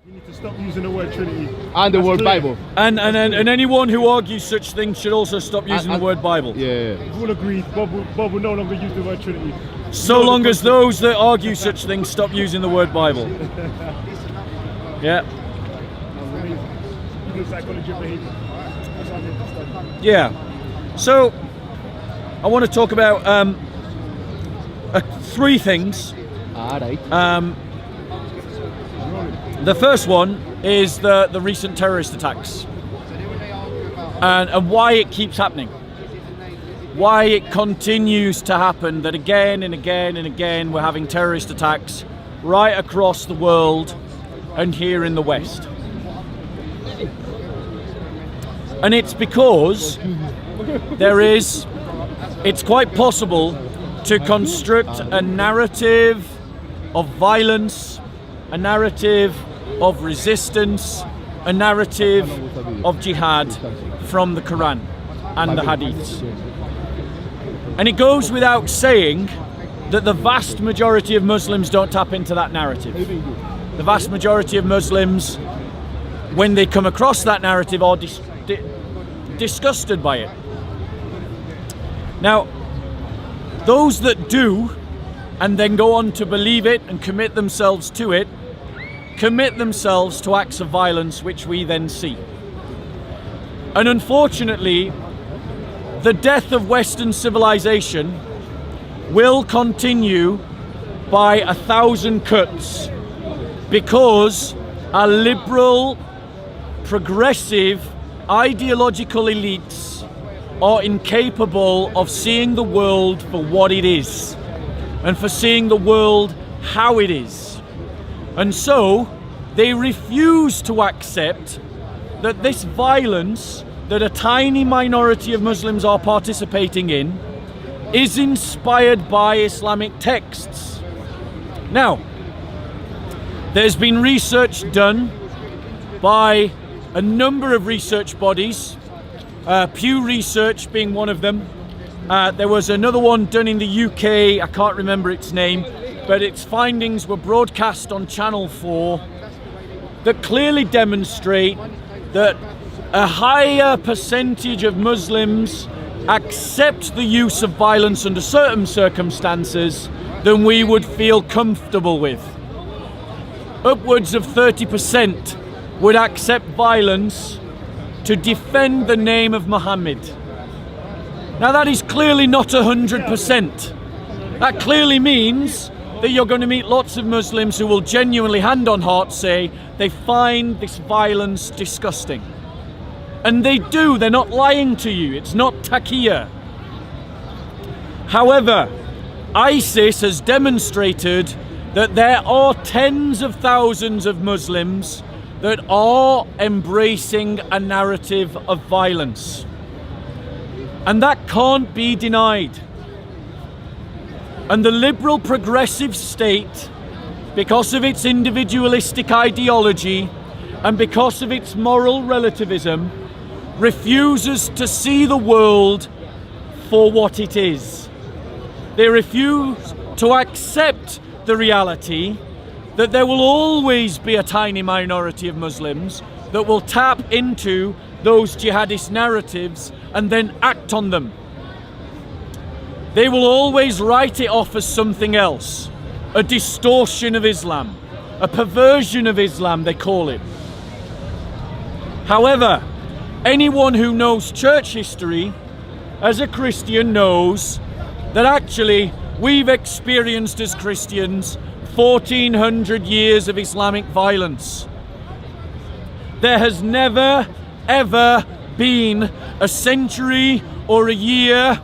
You need to stop using the word Trinity. And the That's word clear. Bible. And anyone who argues such things should also stop using the word Bible. Yeah. We've all agreed Bob will no longer use the word Trinity. So long as those that argue such things stop using the word Bible. Yeah. Psychology of behavior. That's what I did to study. Yeah. So I want to talk about three things. Alright. The first one is the recent terrorist attacks and why it keeps happening. Why it continues to happen, that again and again and again we're having terrorist attacks right across the world and here in the West. And it's because it's quite possible to construct a narrative of violence, a narrative of resistance, a narrative of jihad from the Qur'an and the hadiths. And it goes without saying that the vast majority of Muslims don't tap into that narrative. The vast majority of Muslims, when they come across that narrative, are disgusted by it. Now, those that do, and then go on to believe it and commit themselves to it, commit themselves to acts of violence which we then see. And unfortunately, the death of Western civilization will continue by 1,000 cuts because our liberal, progressive, ideological elites are incapable of seeing the world for what it is and for seeing the world how it is. And so they refuse to accept that this violence that a tiny minority of Muslims are participating in is inspired by Islamic texts. Now, there's been research done by a number of research bodies, Pew Research being one of them. There was another one done in the UK, I can't remember its name, but its findings were broadcast on Channel 4 that clearly demonstrate that a higher percentage of Muslims accept the use of violence under certain circumstances than we would feel comfortable with. Upwards of 30% would accept violence to defend the name of Muhammad. Now that is clearly not 100%. That clearly means that you're going to meet lots of Muslims who will genuinely, hand on heart, say they find this violence disgusting. And they do, they're not lying to you, it's not taqiyya. However, ISIS has demonstrated that there are tens of thousands of Muslims that are embracing a narrative of violence. And that can't be denied. And the liberal progressive state, because of its individualistic ideology and because of its moral relativism, refuses to see the world for what it is. They refuse to accept the reality that there will always be a tiny minority of Muslims that will tap into those jihadist narratives and then act on them. They will always write it off as something else, a distortion of Islam, a perversion of Islam, they call it. However, anyone who knows church history as a Christian knows that actually we've experienced as Christians 1400 years of Islamic violence. There has never, ever been a century or a year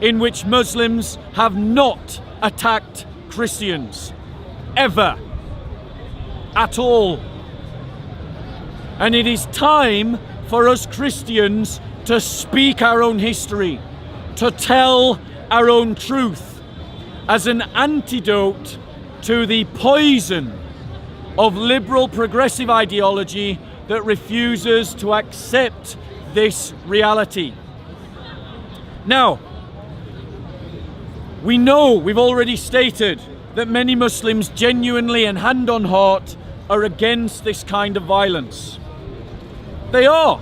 in which Muslims have not attacked Christians. Ever. At all. And it is time for us Christians to speak our own history, to tell our own truth as an antidote to the poison of liberal progressive ideology that refuses to accept this reality. Now, we know, we've already stated, that many Muslims genuinely and hand on heart are against this kind of violence. They are.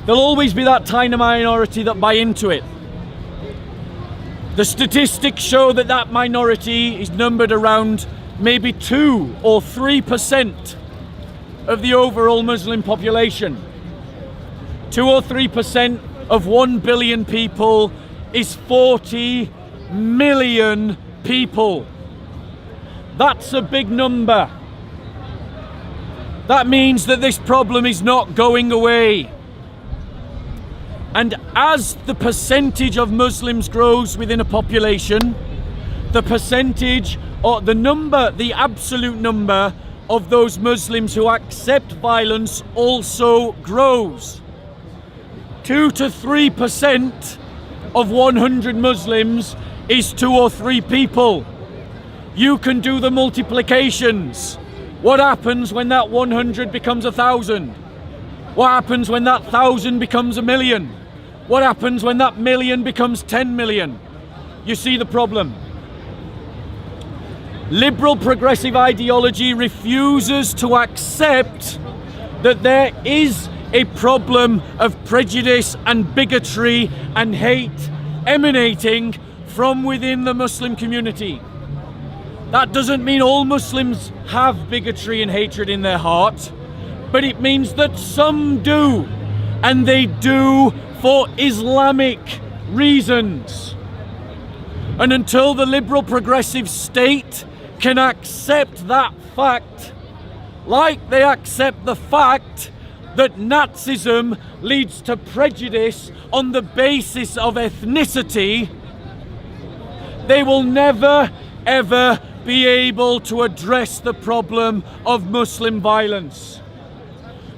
There'll always be that tiny minority that buy into it. The statistics show that that minority is numbered around maybe 2 or 3% of the overall Muslim population. 2 or 3% of 1 billion people is 40 million people. That's a big number. That means that this problem is not going away. And as the percentage of Muslims grows within a population, the percentage or the number, the absolute number of those Muslims who accept violence also grows. 2 to 3% of 100 Muslims is 2 or 3 people. You can do the multiplications. What happens when that 100 becomes 1,000? What happens when that 1,000 becomes 1,000,000? What happens when that 1,000,000 becomes 10 million? You see the problem. Liberal progressive ideology refuses to accept that there is a problem of prejudice and bigotry and hate emanating from within the Muslim community. That doesn't mean all Muslims have bigotry and hatred in their heart, but it means that some do, and they do for Islamic reasons. And until the liberal progressive state can accept that fact, like they accept the fact that Nazism leads to prejudice on the basis of ethnicity, they will never ever be able to address the problem of Muslim violence.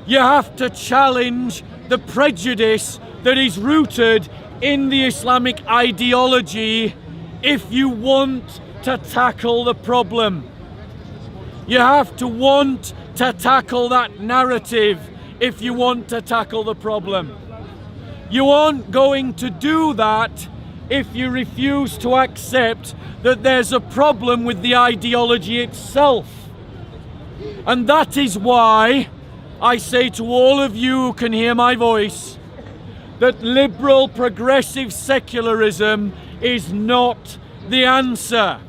You have to challenge the prejudice that is rooted in the Islamic ideology if you want to tackle the problem. You have to want to tackle that narrative if you want to tackle the problem. You aren't going to do that if you refuse to accept that there's a problem with the ideology itself. And that is why I say to all of you who can hear my voice that liberal progressive secularism is not the answer.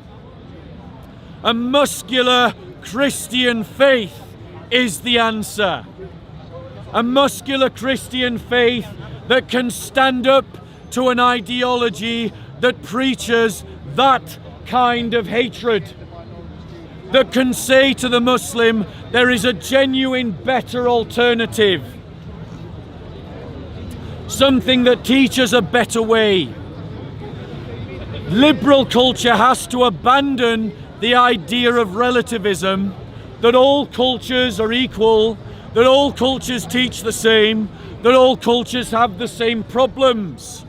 A muscular Christian faith is the answer. A muscular Christian faith that can stand up to an ideology that preaches that kind of hatred, that can say to the Muslim there is a genuine better alternative, something that teaches a better way. Liberal culture has to abandon the idea of relativism, that all cultures are equal, that all cultures teach the same, that all cultures have the same problems.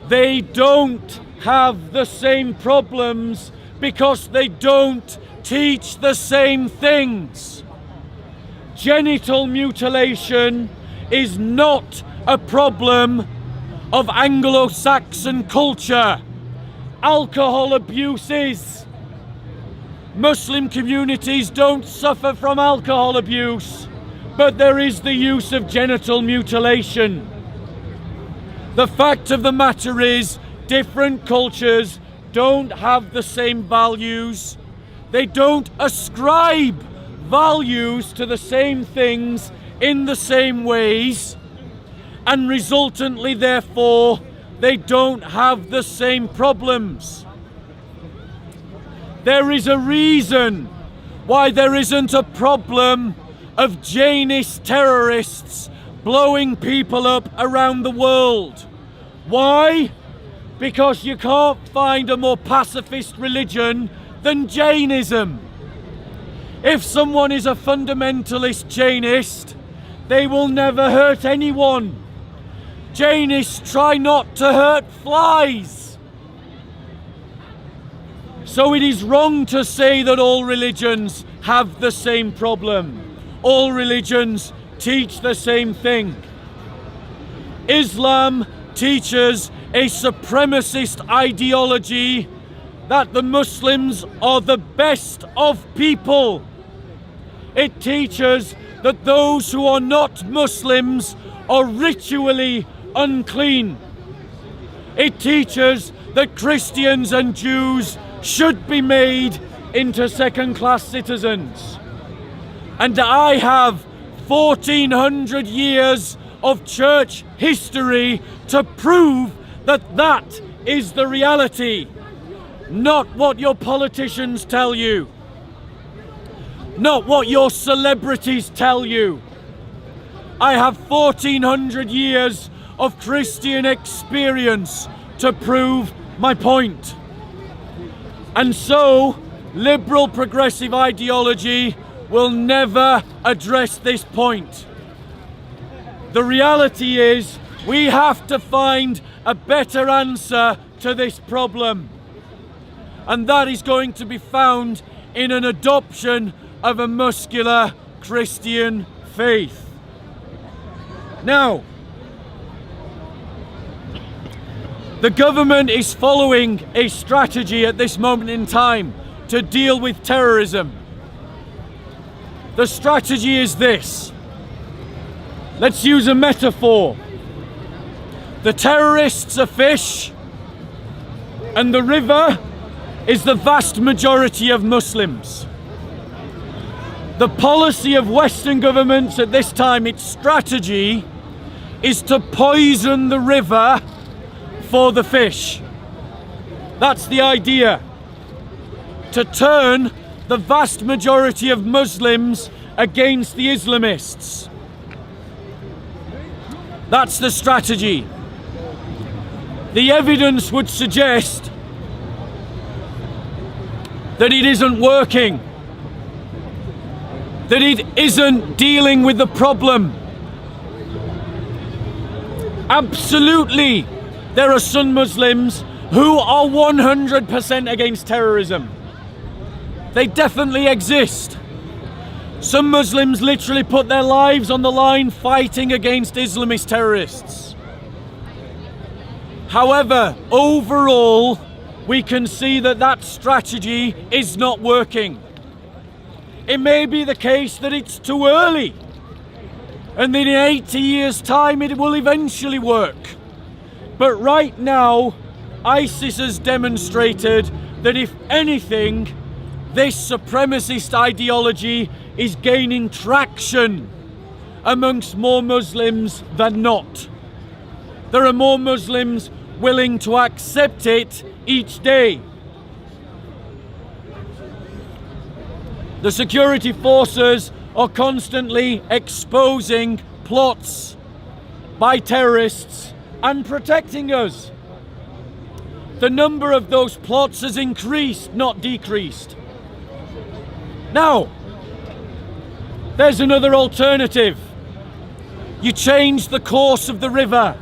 They don't have the same problems because they don't teach the same things. Genital mutilation is not a problem of Anglo-Saxon culture. Alcohol abuse is. Muslim communities don't suffer from alcohol abuse, but there is the use of genital mutilation. The fact of the matter is, different cultures don't have the same values. They don't ascribe values to the same things in the same ways, and resultantly, therefore, they don't have the same problems. There is a reason why there isn't a problem of Jainist terrorists blowing people up around the world. Why? Because you can't find a more pacifist religion than Jainism. If someone is a fundamentalist Jainist, they will never hurt anyone. Jainists try not to hurt flies. So it is wrong to say that all religions have the same problem. All religions teach the same thing. Islam teaches a supremacist ideology that the Muslims are the best of people. It teaches that those who are not Muslims are ritually unclean. It teaches that Christians and Jews should be made into second-class citizens. And I have 1400 years of church history to prove that that is the reality, not what your politicians tell you, not what your celebrities tell you. I have 1400 years of Christian experience to prove my point. And so, liberal progressive ideology will never address this point. The reality is, we have to find a better answer to this problem. And that is going to be found in an adoption of a muscular Christian faith. Now, the government is following a strategy at this moment in time to deal with terrorism. The strategy is this. Let's use a metaphor. The terrorists are fish, and the river is the vast majority of Muslims. The policy of Western governments at this time, its strategy, is to poison the river for the fish. That's the idea. To turn the vast majority of Muslims against the Islamists. That's the strategy. The evidence would suggest that it isn't working, that it isn't dealing with the problem. Absolutely, there are some Muslims who are 100% against terrorism. They definitely exist. Some Muslims literally put their lives on the line fighting against Islamist terrorists. However, overall, we can see that that strategy is not working. It may be the case that it's too early, and that in 80 years' time it will eventually work. But right now, ISIS has demonstrated that if anything, this supremacist ideology is gaining traction amongst more Muslims than not. There are more Muslims willing to accept it each day. The security forces are constantly exposing plots by terrorists and protecting us. The number of those plots has increased, not decreased. Now, there's another alternative. You change the course of the river.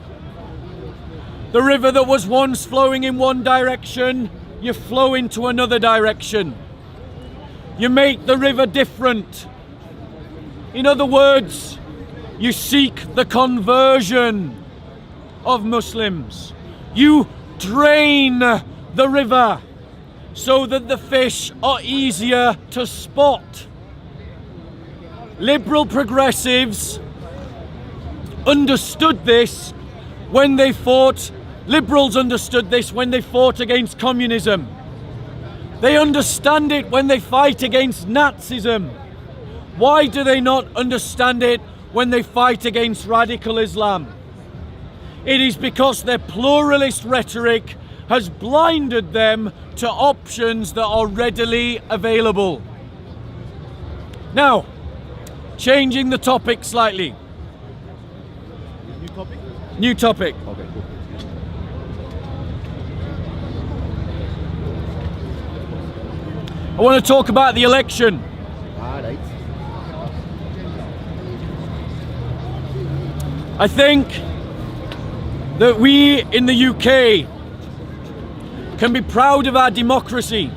The river that was once flowing in one direction, you flow into another direction. You make the river different. In other words, you seek the conversion of Muslims. You drain the river so that the fish are easier to spot. Liberal progressives understood this when they fought. Liberals understood this when they fought against communism. They understand it when they fight against Nazism. Why do they not understand it when they fight against radical Islam? It is because their pluralist rhetoric has blinded them to options that are readily available. Now, changing the topic slightly. New topic? New topic. Okay, cool. I want to talk about the election. Right. I think that we in the UK can be proud of our democracy,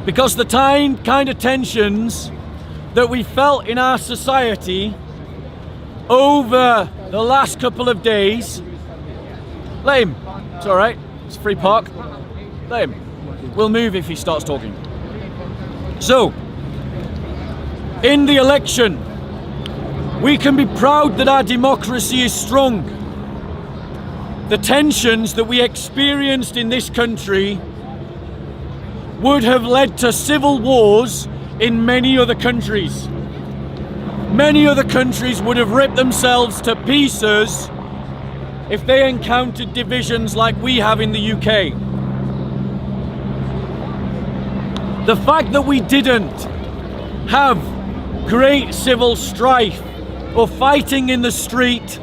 because the kind of tensions that we felt in our society over the last couple of days. Let him. It's all right. It's a free park. Let him. We'll move if he starts talking. So, in the election, we can be proud that our democracy is strong. The tensions that we experienced in this country would have led to civil wars in many other countries. Many other countries would have ripped themselves to pieces if they encountered divisions like we have in the UK. The fact that we didn't have great civil strife or fighting in the street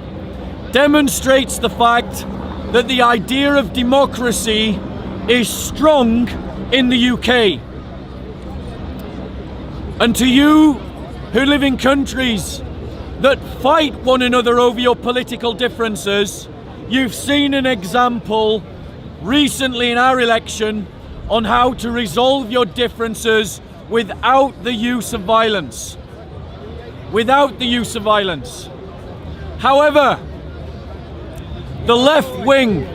demonstrates the fact that the idea of democracy is strong in the UK. And to you who live in countries that fight one another over your political differences, you've seen an example recently in our election on how to resolve your differences without the use of violence. Without the use of violence. However, the left wing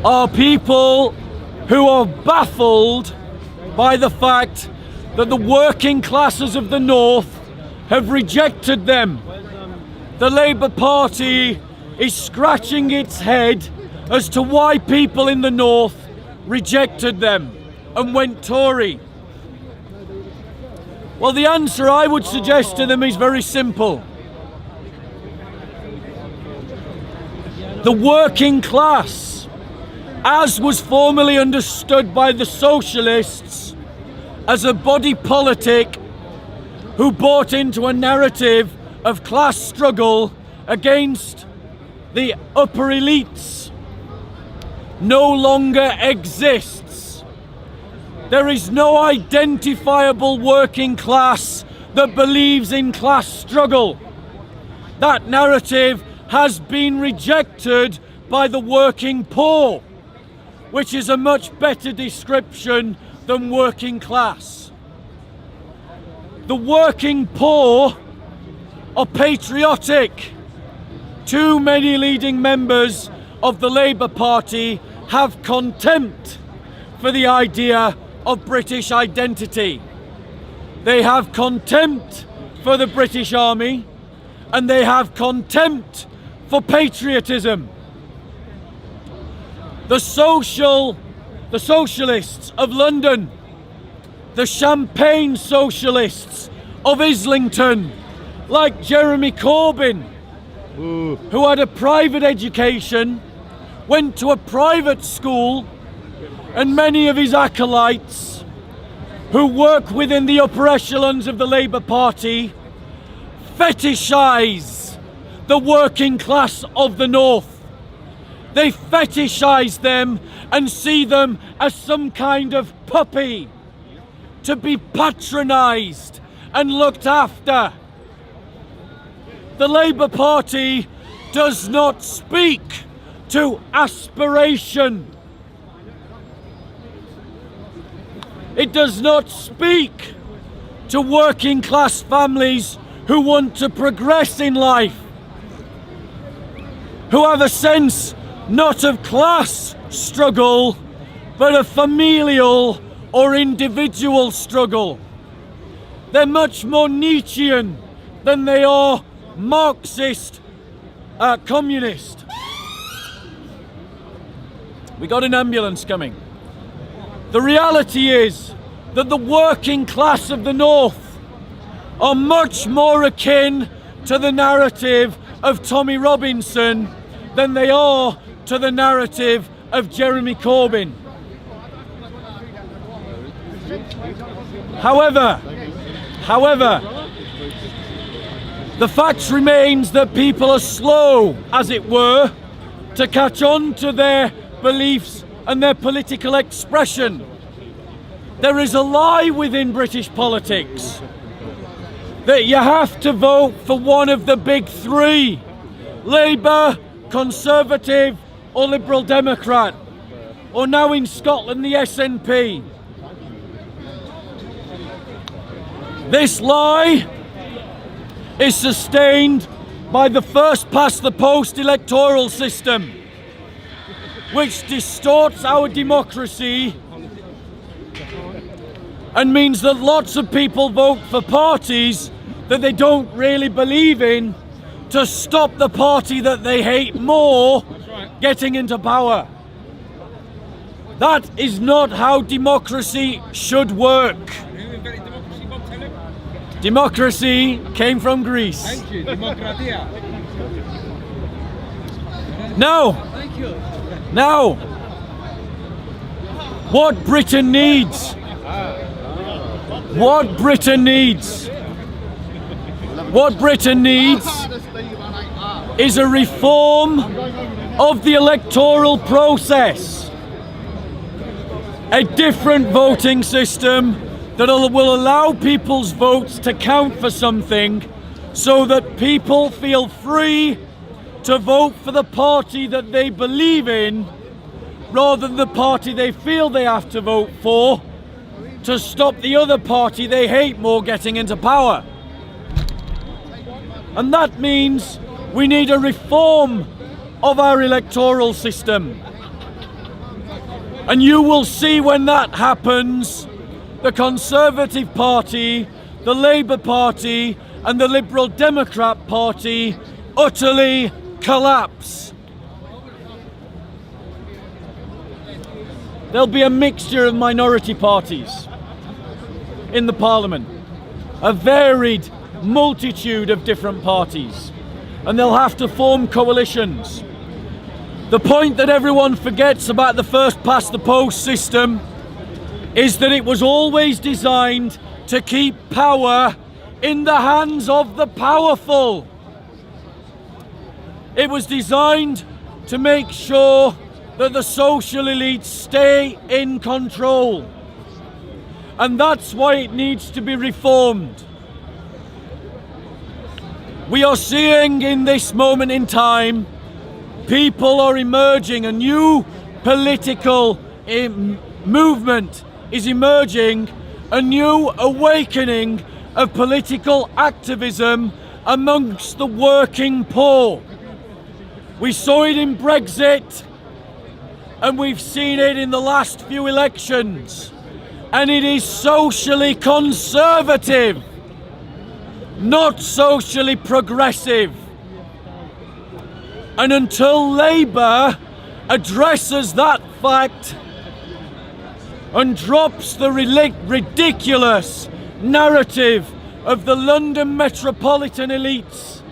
are people who are baffled by the fact that the working classes of the North have rejected them. The Labour Party is scratching its head as to why people in the North rejected them and went Tory. Well, the answer I would suggest to them is very simple. The working class, as was formerly understood by the socialists as a body politic who bought into a narrative of class struggle against the upper elites, no longer exists. There is no identifiable working class that believes in class struggle. That narrative has been rejected by the working poor, which is a much better description than working class. The working poor are patriotic. Too many leading members of the Labour Party have contempt for the idea of British identity. They have contempt for the British Army, and they have contempt for patriotism. The socialists of London, the champagne socialists of Islington, like Jeremy Corbyn, who had a private education, went to a private school, and many of his acolytes who work within the upper echelons of the Labour Party fetishise the working class of the North. They fetishise them and see them as some kind of puppy to be patronised and looked after. The Labour Party does not speak to aspiration. It does not speak to working class families who want to progress in life, who have a sense not of class struggle, but of familial or individual struggle. They're much more Nietzschean than they are Marxist communist. We got an ambulance coming. The reality is that the working class of the North are much more akin to the narrative of Tommy Robinson than they are to the narrative of Jeremy Corbyn. However, the fact remains that people are slow, as it were, to catch on to their beliefs and their political expression. There is a lie within British politics that you have to vote for one of the big three: Labour, Conservative or Liberal Democrat, or now in Scotland the SNP. This lie is sustained by the first past the post electoral system, which distorts our democracy and means that lots of people vote for parties that they don't really believe in to stop the party that they hate more getting into power. That is not how democracy should work. Who invented democracy, Bob? Tell him. Democracy came from Greece. Thank you. Demokratia. Now, Thank you. now, what Britain needs, what Britain needs is a reform of the electoral process. A different voting system that will allow people's votes to count for something, so that people feel free to vote for the party that they believe in rather than the party they feel they have to vote for to stop the other party they hate more getting into power. And that means we need a reform of our electoral system. And you will see when that happens, the Conservative Party, the Labour Party and the Liberal Democrat Party utterly collapse. There'll be a mixture of minority parties in the Parliament, a varied multitude of different parties, and they'll have to form coalitions. The point that everyone forgets about the first past the post system is that it was always designed to keep power in the hands of the powerful. It was designed to make sure that the social elites stay in control. And that's why it needs to be reformed. We are seeing in this moment in time, people are emerging, a new political movement is emerging, a new awakening of political activism amongst the working poor. We saw it in Brexit, and we've seen it in the last few elections, and it is socially conservative, not socially progressive. And until Labour addresses that fact and drops the ridiculous narrative of the London metropolitan elites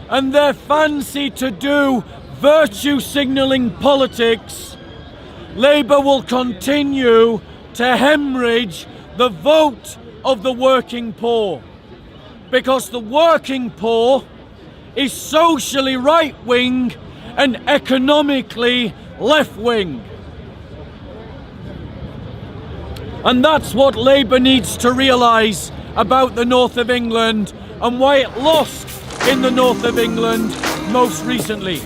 and their fancy to do virtue signalling politics, Labour will continue to hemorrhage the vote of the working poor, because the working poor is socially right-wing and economically left-wing. And that's what Labour needs to realise about the north of England and why it lost in the north of England most recently.